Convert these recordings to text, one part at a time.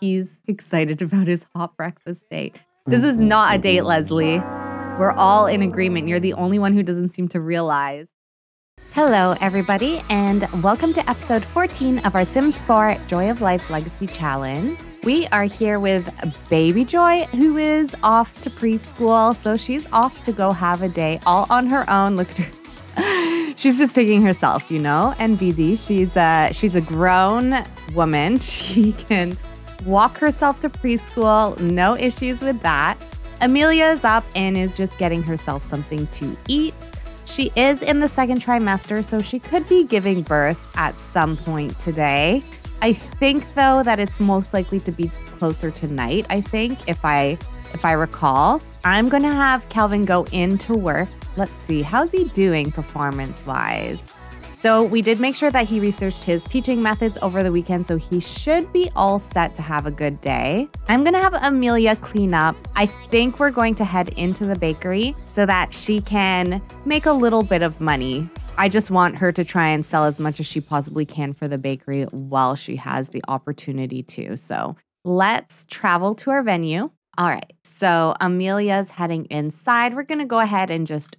he's excited about his hot breakfast date. This is not a date, Leslie. We're all in agreement. You're the only one who doesn't seem to realize. Hello, everybody, and welcome to episode 14 of our Sims 4 Joy of Life Legacy Challenge. We are here with baby Joy, who is off to preschool, so she's off to go have a day all on her own. Look at her. She's just taking herself, you know, and busy. She's a grown woman. She can walk herself to preschool, no issues with that. Emilia is up and is just getting herself something to eat. She is in the second trimester, so she could be giving birth at some point today. I think, though, that it's most likely to be closer to night, I think, if I recall. I'm going to have Calvin go into work. Let's see, how's he doing performance-wise? So we did make sure that he researched his teaching methods over the weekend, so he should be all set to have a good day. I'm going to have Emilia clean up. I think we're going to head into the bakery so that she can make a little bit of money. I just want her to try and sell as much as she possibly can for the bakery while she has the opportunity to. So let's travel to our venue. All right, so Emilia's heading inside. We're going to go ahead and just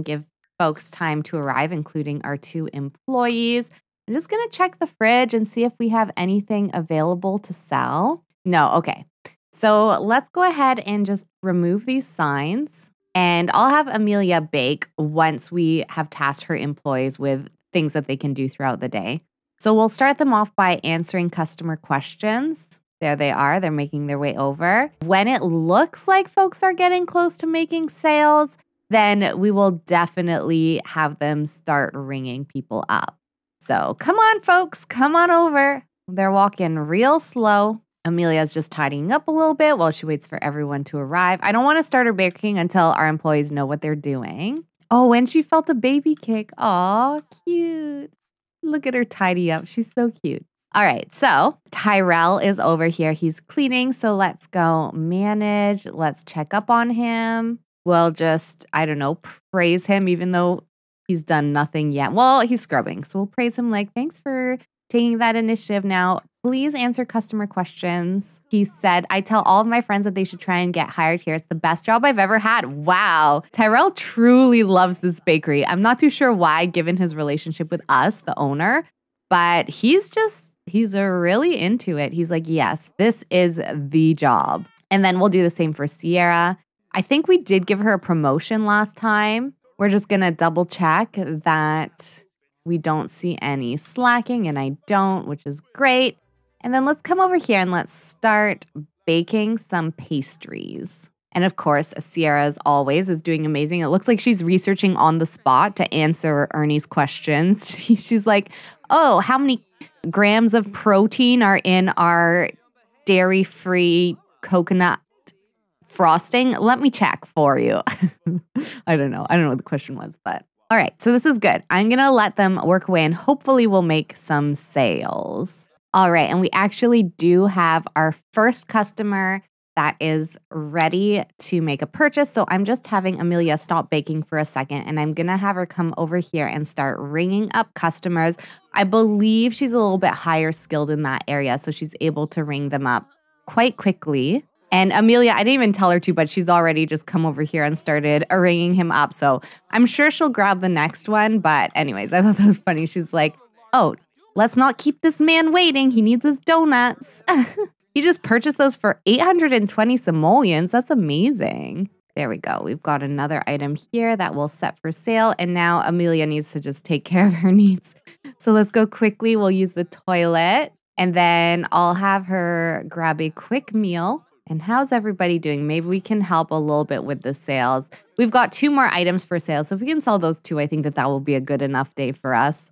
give folks time to arrive, including our 2 employees. I'm just going to check the fridge and see if we have anything available to sell. No, okay. So let's go ahead and just remove these signs. And I'll have Emilia bake once we have tasked her employees with things that they can do throughout the day. So we'll start them off by answering customer questions. There they are. They're making their way over. When it looks like folks are getting close to making sales, then we will definitely have them start ringing people up. So come on, folks. Come on over. They're walking real slow. Emilia's just tidying up a little bit while she waits for everyone to arrive. I don't want to start her baking until our employees know what they're doing. Oh, and she felt a baby kick. Aw, cute. Look at her tidy up. She's so cute. All right, so Tyrell is over here. He's cleaning, so let's go manage. Let's check up on him. We'll just, I don't know, praise him even though he's done nothing yet. Well, he's scrubbing, so we'll praise him like, thanks for taking that initiative. Now, please answer customer questions. He said, I tell all of my friends that they should try and get hired here. It's the best job I've ever had. Wow. Tyrell truly loves this bakery. I'm not too sure why, given his relationship with us, the owner, but he's really into it. He's like, yes, this is the job. And then we'll do the same for Sierra. I think we did give her a promotion last time. We're just going to double check that we don't see any slacking, and I don't, which is great. And then let's come over here and let's start baking some pastries. And of course, Sierra, as always, is doing amazing. It looks like she's researching on the spot to answer Ernie's questions. She's like, oh, how many grams of protein are in our dairy-free coconut frosting? Let me check for you. I don't know what the question was, but all right. So this is good. I'm going to let them work away and hopefully we'll make some sales. All right. And we actually do have our first customer that is ready to make a purchase. So I'm just having Emilia stop baking for a second and I'm going to have her come over here and start ringing up customers. I believe she's a little bit higher skilled in that area, so she's able to ring them up quite quickly. And Emilia, I didn't even tell her to, but she's already just come over here and started ringing him up. So I'm sure she'll grab the next one. But anyways, I thought that was funny. She's like, oh, let's not keep this man waiting. He needs his donuts. He just purchased those for 820 simoleons. That's amazing. There we go. We've got another item here that we'll set for sale. And now Emilia needs to just take care of her needs. So let's go quickly. We'll use the toilet. And then I'll have her grab a quick meal. And how's everybody doing? Maybe we can help a little bit with the sales. We've got 2 more items for sale. So if we can sell those 2, I think that will be a good enough day for us.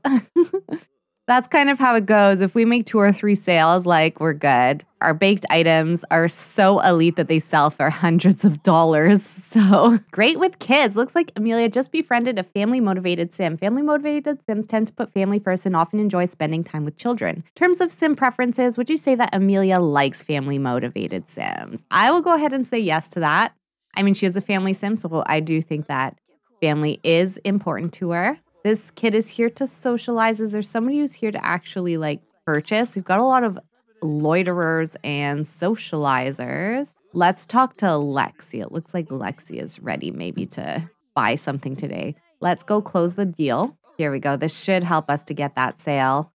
That's kind of how it goes. If we make 2 or 3 sales, like, we're good. Our baked items are so elite that they sell for hundreds of dollars. So great with kids. Looks like Emilia just befriended a family-motivated sim. Family-motivated sims tend to put family first and often enjoy spending time with children. In terms of sim preferences, would you say that Emilia likes family-motivated sims? I will go ahead and say yes to that. I mean, she is a family sim, so I do think that family is important to her. This kid is here to socialize. Is there somebody who's here to actually, like, purchase? We've got a lot of loiterers and socializers. Let's talk to Lexi. It looks like Lexi is ready maybe to buy something today. Let's go close the deal. Here we go. This should help us to get that sale.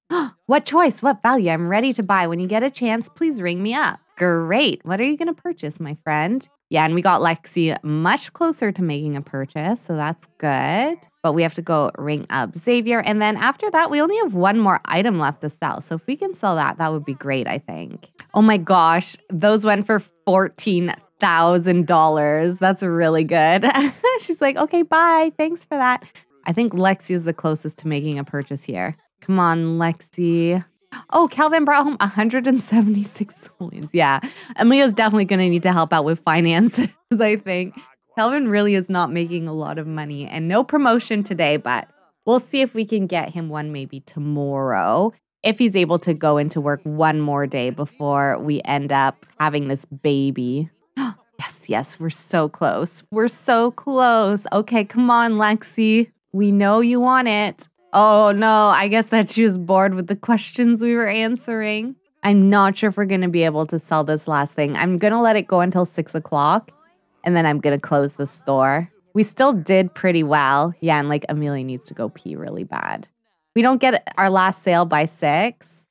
What choice? What value? I'm ready to buy. When you get a chance, please ring me up. Great. What are you going to purchase, my friend? Yeah, and we got Lexi much closer to making a purchase, so that's good. But we have to go ring up Xavier. And then after that, we only have one more item left to sell. So if we can sell that, that would be great, I think. Oh my gosh, those went for $14,000. That's really good. She's like, okay, bye. Thanks for that. I think Lexi is the closest to making a purchase here. Come on, Lexi. Oh, Calvin brought home 176 simoleons. Yeah, Emilia's definitely going to need to help out with finances, I think. Calvin really is not making a lot of money and no promotion today, but we'll see if we can get him one maybe tomorrow if he's able to go into work one more day before we end up having this baby. Yes, we're so close. We're so close. Okay, come on, Lexi. We know you want it. Oh no, I guess that she was bored with the questions we were answering. I'm not sure if we're going to be able to sell this last thing. I'm going to let it go until 6 o'clock and then I'm going to close the store. We still did pretty well. Yeah, and like Emilia needs to go pee really bad. We don't get our last sale by 6.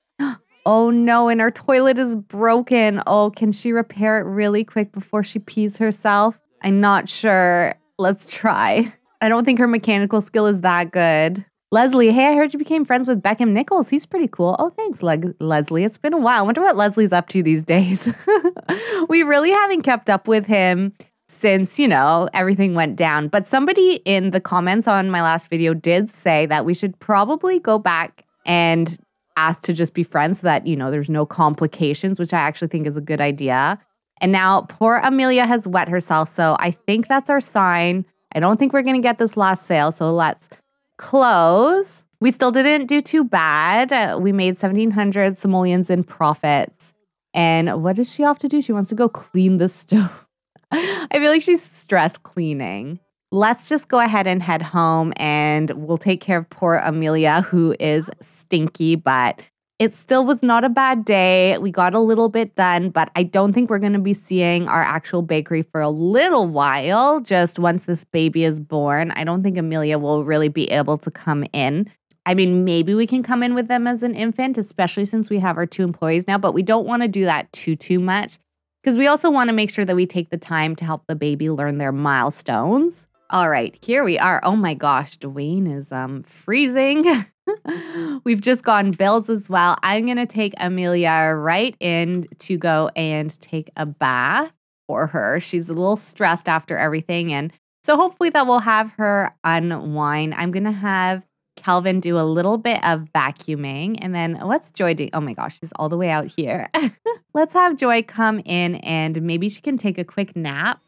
Oh no, and our toilet is broken. Oh, can she repair it really quick before she pees herself? I'm not sure. Let's try. I don't think her mechanical skill is that good. Leslie, hey, I heard you became friends with Beckham Nichols. He's pretty cool. Oh, thanks, Leslie. It's been a while. I wonder what Leslie's up to these days. We really haven't kept up with him since, everything went down. But somebody in the comments on my last video did say that we should probably go back and ask to just be friends so that, there's no complications, which I actually think is a good idea. And now poor Emilia has wet herself. So I think that's our sign. I don't think we're going to get this last sale. So let's close. We still didn't do too bad. We made 1,700 simoleons in profits. And what does she have to do? She wants to go clean the stove. I feel like she's stressed cleaning. Let's just go ahead and head home and we'll take care of poor Emilia, who is stinky, but it still was not a bad day. We got a little bit done, but I don't think we're going to be seeing our actual bakery for a little while. Just once this baby is born, I don't think Emilia will really be able to come in. I mean, maybe we can come in with them as an infant, especially since we have our 2 employees now, but we don't want to do that too much because we also want to make sure that we take the time to help the baby learn their milestones. All right, here we are. Oh my gosh, Dwayne is freezing. We've just gotten bills as well. I'm going to take Emilia right in to go and take a bath for her. She's a little stressed after everything. And so hopefully that will have her unwind. I'm going to have Calvin do a little bit of vacuuming. And then what's Joy doing? Oh my gosh, she's all the way out here. Let's have Joy come in and maybe she can take a quick nap.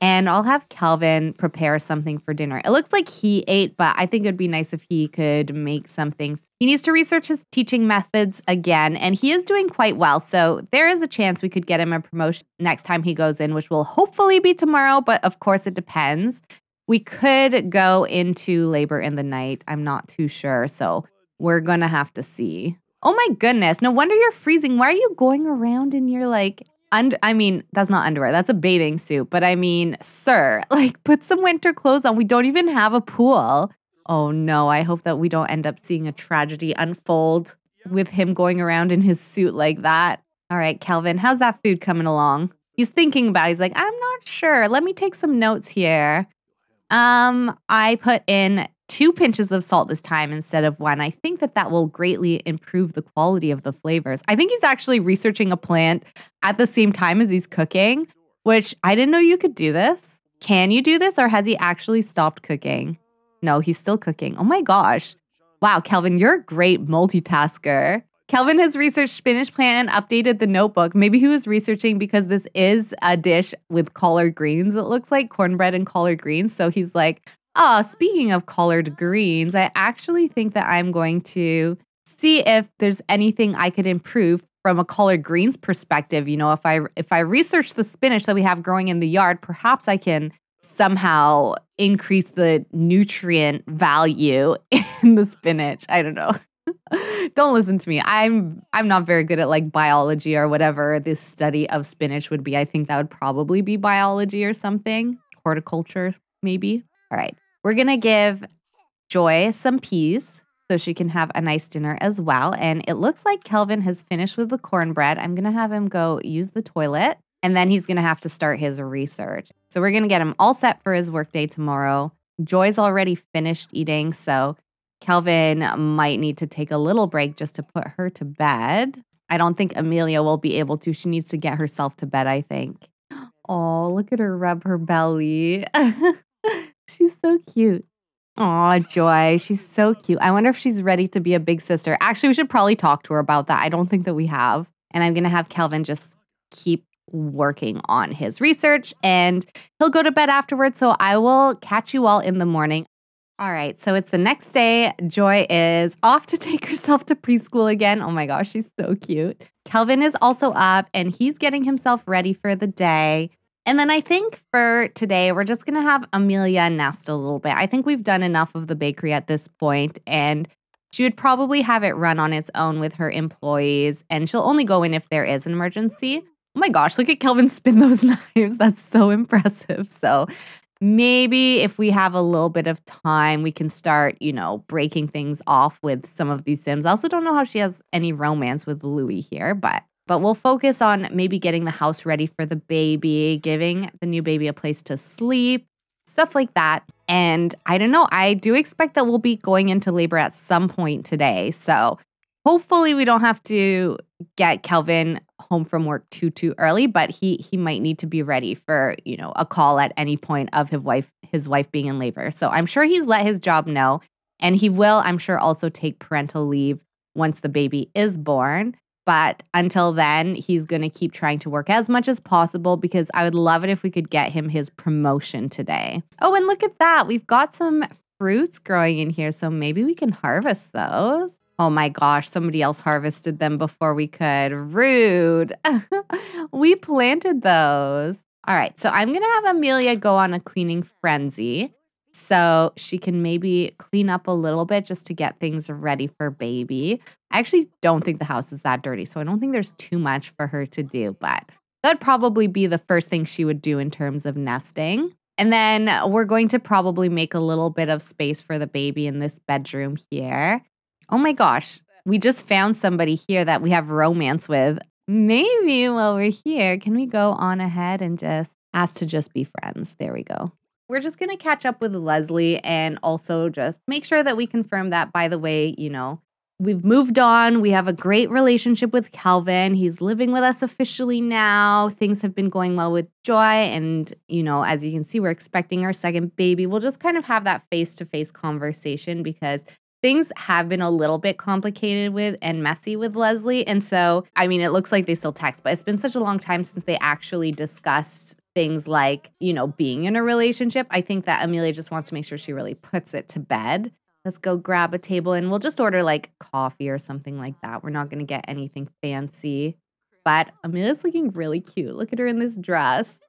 And I'll have Calvin prepare something for dinner. It looks like he ate, but I think it would be nice if he could make something. He needs to research his teaching methods again, and he is doing quite well. So there is a chance we could get him a promotion next time he goes in, which will hopefully be tomorrow, but of course it depends. We could go into labor in the night. I'm not too sure, so we're going to have to see. Oh my goodness, no wonder you're freezing. Why are you going around in your that's not underwear. That's a bathing suit. But I mean, sir, put some winter clothes on. We don't even have a pool. Oh no, I hope that we don't end up seeing a tragedy unfold with him going around in his suit like that. All right, Calvin, how's that food coming along? He's thinking about it. He's like, I'm not sure. Let me take some notes here. I put in 2 pinches of salt this time instead of 1. I think that will greatly improve the quality of the flavors. I think he's actually researching a plant at the same time as he's cooking, which I didn't know you could do this. Can you do this or has he actually stopped cooking? No, he's still cooking. Oh my gosh. Wow, Calvin, you're a great multitasker. Calvin has researched spinach plant and updated the notebook. Maybe he was researching because this is a dish with collard greens. It looks like cornbread and collard greens. So he's like, speaking of collard greens, I actually think that I'm going to see if there's anything I could improve from a collard greens perspective. If I research the spinach that we have growing in the yard, perhaps I can somehow increase the nutrient value in the spinach. I don't know. Don't listen to me. I'm not very good at like biology or whatever this study of spinach would be. I think that would probably be biology or something. Horticulture, maybe. All right. We're going to give Joy some peas so she can have a nice dinner as well. And it looks like Kelvin has finished with the cornbread. I'm going to have him go use the toilet, and then he's going to have to start his research. So we're going to get him all set for his workday tomorrow. Joy's already finished eating, so Kelvin might need to take a little break just to put her to bed. I don't think Emilia will be able to. She needs to get herself to bed, I think. Oh, look at her rub her belly. She's so cute. Aw, Joy. She's so cute. I wonder if she's ready to be a big sister. Actually, we should probably talk to her about that. I don't think that we have. And I'm going to have Kelvin just keep working on his research, and he'll go to bed afterwards. So I will catch you all in the morning. All right. So it's the next day. Joy is off to take herself to preschool again. Oh my gosh, she's so cute. Kelvin is also up, and he's getting himself ready for the day. And then I think for today, we're just going to have Emilia nest a little bit. I think we've done enough of the bakery at this point, and she would probably have it run on its own with her employees, and she'll only go in if there is an emergency. Oh my gosh, look at Kelvin spin those knives. That's so impressive. So maybe if we have a little bit of time, we can start, breaking things off with some of these Sims. I also don't know how she has any romance with Louis here, but we'll focus on maybe getting the house ready for the baby, giving the new baby a place to sleep, stuff like that. And I don't know, I do expect that we'll be going into labor at some point today. So hopefully we don't have to get Kelvin home from work too early, but he might need to be ready for, a call at any point of his wife being in labor. So I'm sure he's let his job know, and he will, I'm sure, also take parental leave once the baby is born. But until then, he's going to keep trying to work as much as possible, because I would love it if we could get him his promotion today. Oh, and look at that. We've got some fruits growing in here, so maybe we can harvest those. Oh my gosh, somebody else harvested them before we could. Rude. We planted those. All right, so I'm going to have Emilia go on a cleaning frenzy so she can maybe clean up a little bit just to get things ready for baby. I actually don't think the house is that dirty, so I don't think there's too much for her to do, but that'd probably be the first thing she would do in terms of nesting. And then we're going to probably make a little bit of space for the baby in this bedroom here. Oh my gosh, we just found somebody here that we have romance with. Maybe while we're here, can we go on ahead and just ask to just be friends? There we go. We're just going to catch up with Leslie and also just make sure that we confirm that, by the way, we've moved on. We have a great relationship with Kelvin. He's living with us officially now. Things have been going well with Joy. And, as you can see, we're expecting our second baby. We'll just kind of have that face-to-face conversation because things have been a little bit complicated with and messy with Leslie. And so, it looks like they still text, but it's been such a long time since they actually discussed things like, being in a relationship. I think that Emilia just wants to make sure she really puts it to bed. Let's go grab a table and we'll just order like coffee or something like that. We're not going to get anything fancy, but Emilia's looking really cute. Look at her in this dress,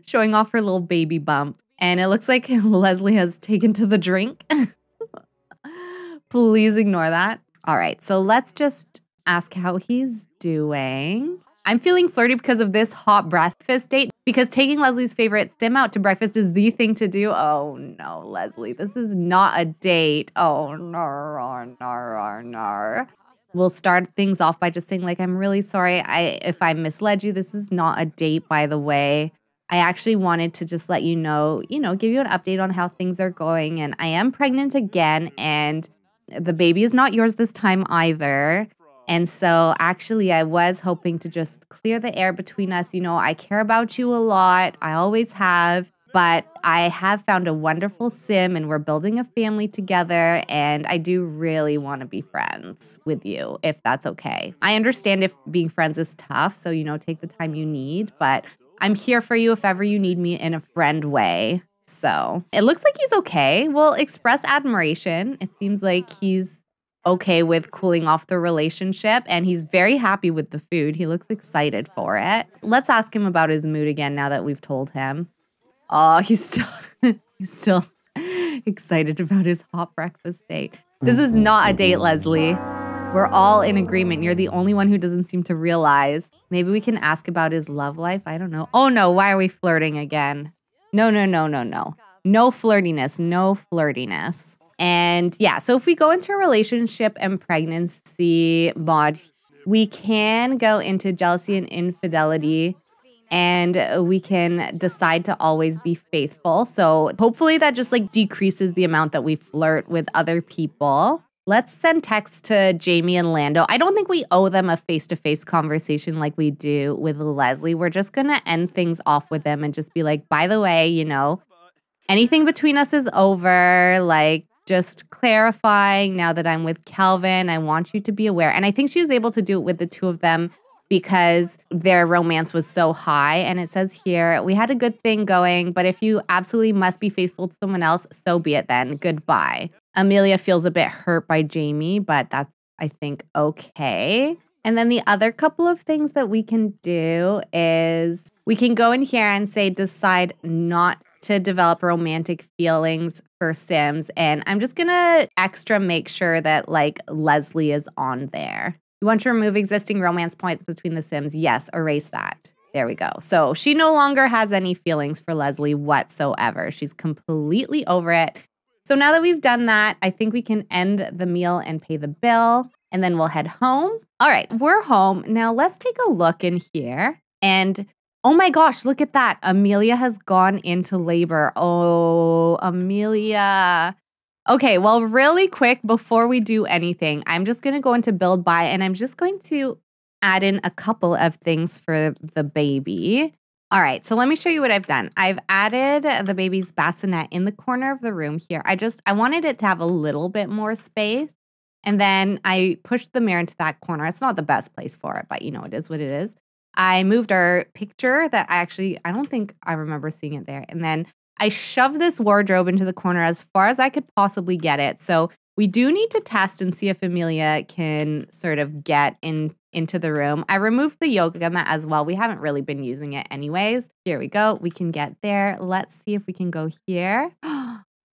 showing off her little baby bump. And it looks like Leslie has taken to the drink. Please ignore that. All right, so let's just ask how he's doing. I'm feeling flirty because of this hot breakfast date, because taking Leslie's favorite sim out to breakfast is the thing to do. Oh no, Leslie, this is not a date. Oh no. We'll start things off by just saying, I'm really sorry if I misled you. This is not a date, by the way. I actually wanted to just let you know, give you an update on how things are going. And I am pregnant again, and the baby is not yours this time either. And so actually I was hoping to just clear the air between us. I care about you a lot. I always have. But I have found a wonderful sim and we're building a family together. And I do really want to be friends with you, if that's okay. I understand if being friends is tough. So, take the time you need. But I'm here for you if ever you need me in a friend way. So it looks like he's okay. We'll express admiration. It seems like he's okay with cooling off the relationship, and he's very happy with the food. He looks excited for it. Let's ask him about his mood again now that we've told him. Oh, he's still excited about his hot breakfast date. This is not a date, Leslie. We're all in agreement. You're the only one who doesn't seem to realize. Maybe we can ask about his love life. I don't know. Oh no, why are we flirting again? No. No flirtiness, no flirtiness. And yeah, so if we go into a relationship and pregnancy mod, we can go into jealousy and infidelity, and we can decide to always be faithful. So hopefully that just like decreases the amount that we flirt with other people. Let's send texts to Jamie and Lando. I don't think we owe them a face-to-face conversation like we do with Leslie. We're just going to end things off with them and just be like, by the way, you know, anything between us is over. Like, just clarifying now that I'm with Calvin, I want you to be aware. And I think she was able to do it with the two of them because their romance was so high. And it says here, we had a good thing going, but if you absolutely must be faithful to someone else, so be it then. Goodbye. Emilia feels a bit hurt by Jamie, but that's, I think, okay. And then the other couple of things that we can do is we can go in here and say, decide not to develop romantic feelings for Sims. And I'm just going to extra make sure that like Leslie is on there. You want to remove existing romance points between the Sims? Yes, erase that. There we go. So she no longer has any feelings for Leslie whatsoever. She's completely over it. So now that we've done that, I think we can end the meal and pay the bill, and then we'll head home. All right, we're home. Now let's take a look in here. And oh my gosh, look at that. Emilia has gone into labor. Oh, Emilia. Okay, well, really quick, before we do anything, I'm just going to go into build by, and I'm just going to add in a couple of things for the baby. All right, so let me show you what I've done. I've added the baby's bassinet in the corner of the room here. I wanted it to have a little bit more space. And then I pushed the mirror into that corner. It's not the best place for it, but you know, it is what it is. I moved our picture that I don't think I remember seeing it there. And then I shoved this wardrobe into the corner as far as I could possibly get it. So we do need to test and see if Emilia can sort of get into the room. I removed the yoga mat as well. We haven't really been using it anyways. Here we go. We can get there. Let's see if we can go here.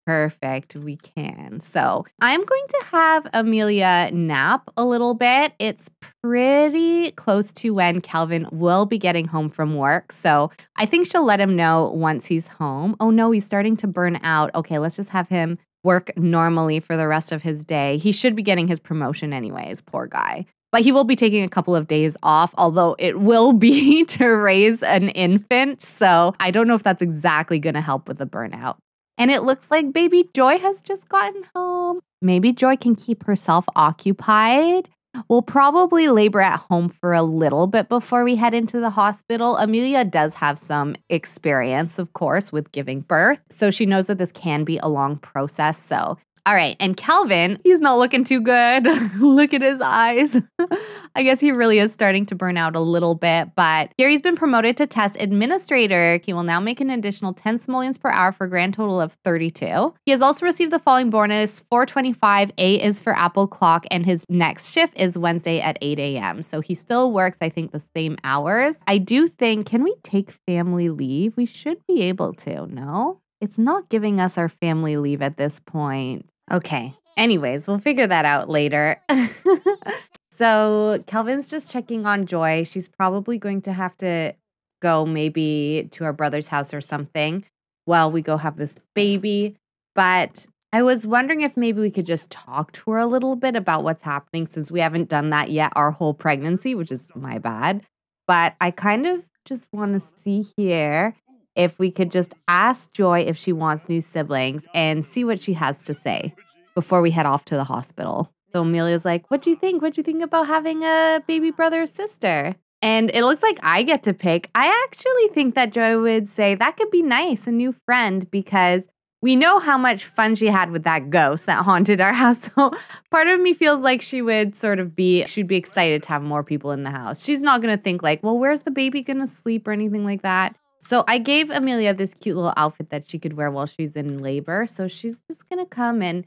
Perfect. We can. So I'm going to have Emilia nap a little bit. It's pretty close to when Calvin will be getting home from work. So I think she'll let him know once he's home. Oh no, he's starting to burn out. Okay, let's just have him work normally for the rest of his day. He should be getting his promotion anyways, poor guy. But he will be taking a couple of days off, although it will be to raise an infant. So I don't know if that's exactly going to help with the burnout. And it looks like baby Joy has just gotten home. Maybe Joy can keep herself occupied. We'll probably labor at home for a little bit before we head into the hospital. Emilia does have some experience, of course, with giving birth. So she knows that this can be a long process. So all right, and Calvin, he's not looking too good. Look at his eyes. I guess he really is starting to burn out a little bit, but here he's been promoted to test administrator. He will now make an additional 10 simoleons per hour for a grand total of 32. He has also received the following bonus. 425 A is for Apple Clock, and his next shift is Wednesday at 8 a.m. So he still works, I think, the same hours. I do think, can we take family leave? We should be able to, no? It's not giving us our family leave at this point. Okay. Anyways, we'll figure that out later. So Calvin's just checking on Joy. She's probably going to have to go maybe to our brother's house or something while we go have this baby. But I was wondering if maybe we could just talk to her a little bit about what's happening, since we haven't done that yet our whole pregnancy, which is my bad. But I kind of just want to see here if we could just ask Joy if she wants new siblings and see what she has to say before we head off to the hospital. So Emilia's like, what do you think? What do you think about having a baby brother or sister? And it looks like I get to pick. I actually think that Joy would say that could be nice, a new friend, because we know how much fun she had with that ghost that haunted our house. So part of me feels like she'd be excited to have more people in the house. She's not going to think like, well, where's the baby going to sleep or anything like that. So I gave Emilia this cute little outfit that she could wear while she's in labor. So she's just going to come and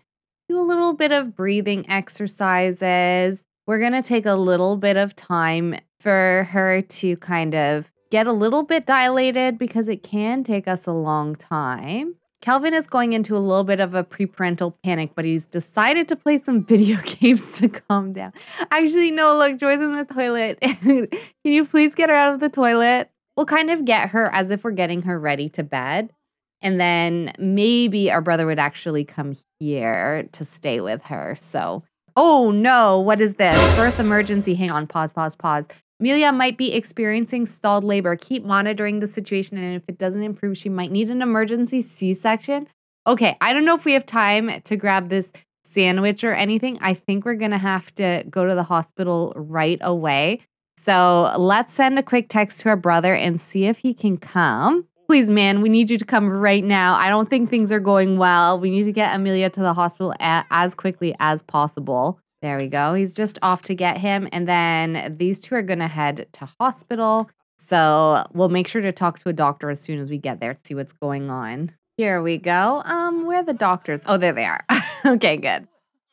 do a little bit of breathing exercises. We're going to take a little bit of time for her to kind of get a little bit dilated because it can take us a long time. Calvin is going into a little bit of a preparental panic, but he's decided to play some video games to calm down. Actually, no, look, Joy's in the toilet. Can you please get her out of the toilet? We'll kind of get her as if we're getting her ready to bed. And then maybe our brother would actually come here to stay with her. So, oh no, what is this? Birth emergency. Hang on, pause. Emilia might be experiencing stalled labor. Keep monitoring the situation, and if it doesn't improve, she might need an emergency C-section. Okay, I don't know if we have time to grab this sandwich or anything. I think we're going to have to go to the hospital right away. So let's send a quick text to our brother and see if he can come. Please, man, we need you to come right now. I don't think things are going well. We need to get Emilia to the hospital as quickly as possible. There we go. He's just off to get him. And then these two are going to head to hospital. So we'll make sure to talk to a doctor as soon as we get there to see what's going on. Here we go. Where are the doctors? Oh, there they are. Okay, good.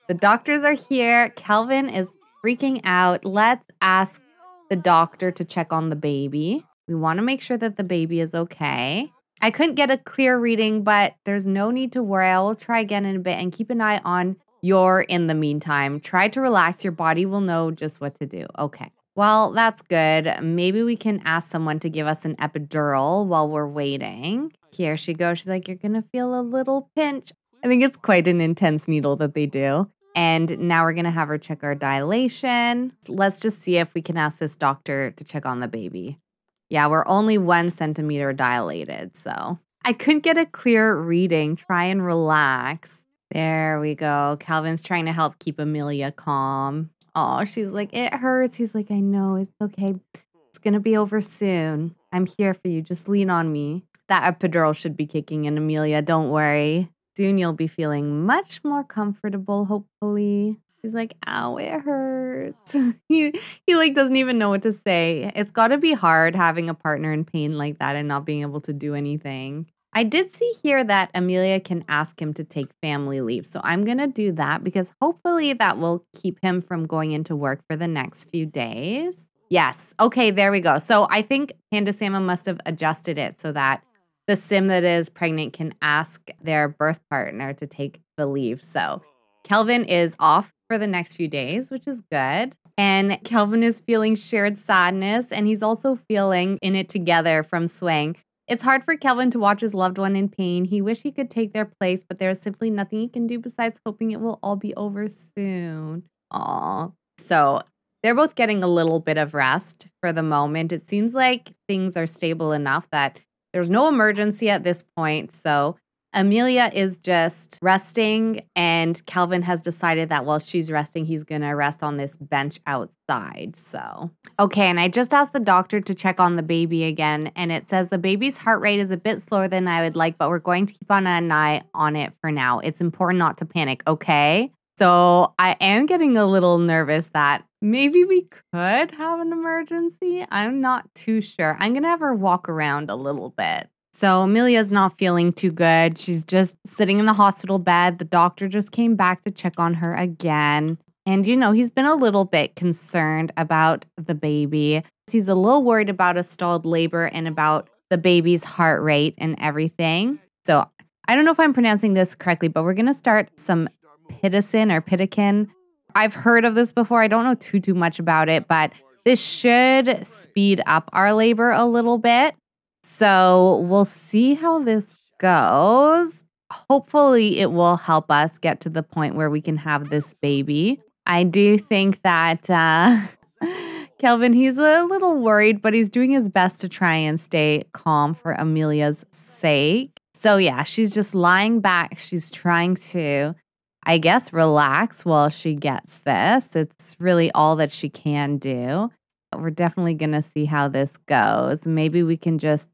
The doctors are here. Calvin is freaking out. Let's ask the doctor to check on the baby. We want to make sure that the baby is okay. I couldn't get a clear reading, but there's no need to worry. I will try again in a bit and keep an eye on in the meantime. Try to relax. Your body will know just what to do. Okay. Well, that's good. Maybe we can ask someone to give us an epidural while we're waiting. Here she goes. She's like, you're going to feel a little pinch. I think it's quite an intense needle that they do. And now we're going to have her check our dilation. Let's just see if we can ask this doctor to check on the baby. Yeah, we're only 1 centimeter dilated, so I couldn't get a clear reading. Try and relax. There we go. Calvin's trying to help keep Emilia calm. Oh, she's like, it hurts. He's like, I know, it's okay. It's going to be over soon. I'm here for you. Just lean on me. That epidural should be kicking in, Emilia. Don't worry. Soon you'll be feeling much more comfortable, hopefully. He's like, ow, it hurts. He like doesn't even know what to say. It's got to be hard having a partner in pain like that and not being able to do anything. I did see here that Emilia can ask him to take family leave. So I'm going to do that because hopefully that will keep him from going into work for the next few days. Yes. Okay, there we go. So I think PandaSama must have adjusted it so that the sim that is pregnant can ask their birth partner to take the leave. So Kelvin is off for the next few days, which is good. And Kelvin is feeling shared sadness, and he's also feeling in it together from Swing. It's hard for Kelvin to watch his loved one in pain. He wished he could take their place, but there is simply nothing he can do besides hoping it will all be over soon. Aw. So they're both getting a little bit of rest for the moment. It seems like things are stable enough that there's no emergency at this point. So Emilia is just resting, and Calvin has decided that while she's resting, he's going to rest on this bench outside. So, okay, and I just asked the doctor to check on the baby again, and it says the baby's heart rate is a bit slower than I would like, but we're going to keep on an eye on it for now. It's important not to panic, okay? So I am getting a little nervous that maybe we could have an emergency. I'm not too sure. I'm going to have her walk around a little bit. So Emilia's not feeling too good. She's just sitting in the hospital bed. The doctor just came back to check on her again. And, you know, he's been a little bit concerned about the baby. He's a little worried about a stalled labor and about the baby's heart rate and everything. So I don't know if I'm pronouncing this correctly, but we're going to start some Pitocin or Pitocin. I've heard of this before. I don't know too much about it, but this should speed up our labor a little bit. So we'll see how this goes. Hopefully it will help us get to the point where we can have this baby. I do think that Kelvin, he's a little worried, but he's doing his best to try and stay calm for Emilia's sake. So yeah, she's just lying back. She's trying to, I guess, relax while she gets this. It's really all that she can do. We're definitely going to see how this goes. Maybe we can just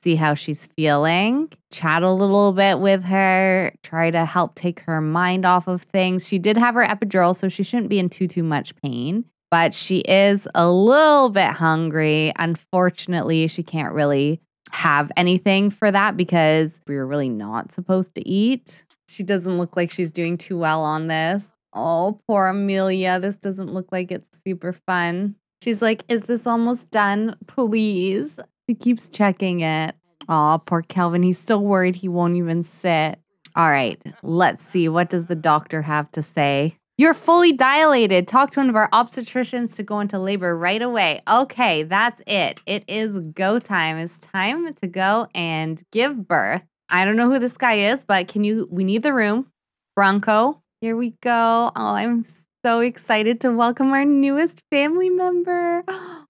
see how she's feeling, chat a little bit with her, try to help take her mind off of things. She did have her epidural, so she shouldn't be in too much pain, but she is a little bit hungry. Unfortunately, she can't really have anything for that because we're really not supposed to eat. She doesn't look like she's doing too well on this. Oh, poor Emilia. This doesn't look like it's super fun. She's like, is this almost done? Please. She keeps checking it. Aw, poor Kelvin. He's so worried he won't even sit. All right, let's see. What does the doctor have to say? You're fully dilated. Talk to one of our obstetricians to go into labor right away. Okay, that's it. It is go time. It's time to go and give birth. I don't know who this guy is, but we need the room. Bronco, here we go. Oh, I'm so excited to welcome our newest family member.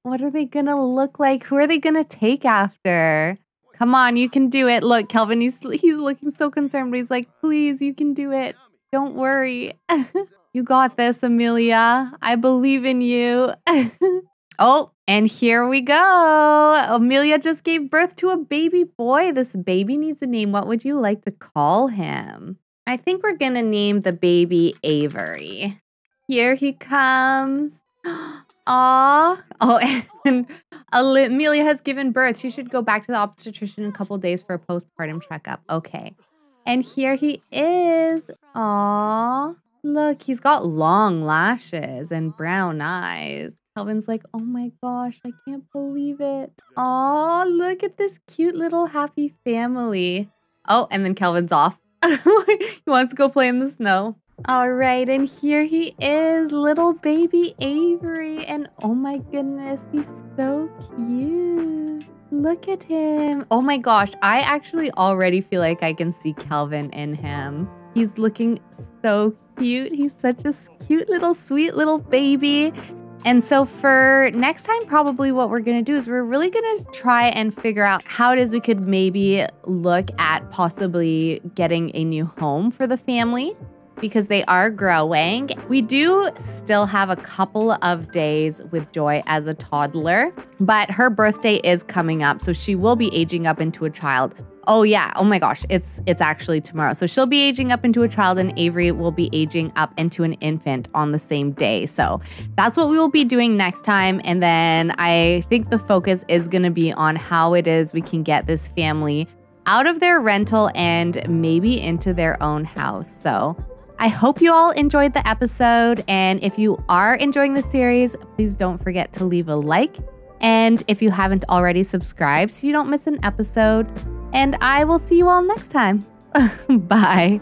What are they gonna look like? Who are they gonna take after? Come on, you can do it. Look, Kelvin, he's looking so concerned, but he's like, please, you can do it. Don't worry. You got this, Emilia. I believe in you. Oh, and here we go. Emilia just gave birth to a baby boy. This baby needs a name. What would you like to call him? I think we're going to name the baby Avery. Here he comes. Aw. Oh, and Emilia has given birth. She should go back to the obstetrician in a couple days for a postpartum checkup. Okay. And here he is. Aw. Look, he's got long lashes and brown eyes. Kelvin's like, oh my gosh, I can't believe it. Aw, look at this cute little happy family. Oh, and then Kelvin's off. He wants to go play in the snow. All right, and here he is, little baby Avery. And oh my goodness, he's so cute. Look at him. Oh my gosh, I actually already feel like I can see Kelvin in him. He's looking so cute. He's such a cute little, sweet little baby. And so for next time, probably what we're going to do is we're really going to try and figure out how it is we could maybe look at possibly getting a new home for the family, because they are growing. We do still have a couple of days with Joy as a toddler, but her birthday is coming up, so she will be aging up into a child. Oh yeah, oh my gosh, it's actually tomorrow. So she'll be aging up into a child and Avery will be aging up into an infant on the same day. So that's what we will be doing next time. And then I think the focus is gonna be on how it is we can get this family out of their rental and maybe into their own house. So I hope you all enjoyed the episode. And if you are enjoying the series, please don't forget to leave a like. And if you haven't already, subscribed so you don't miss an episode. And I will see you all next time. Bye.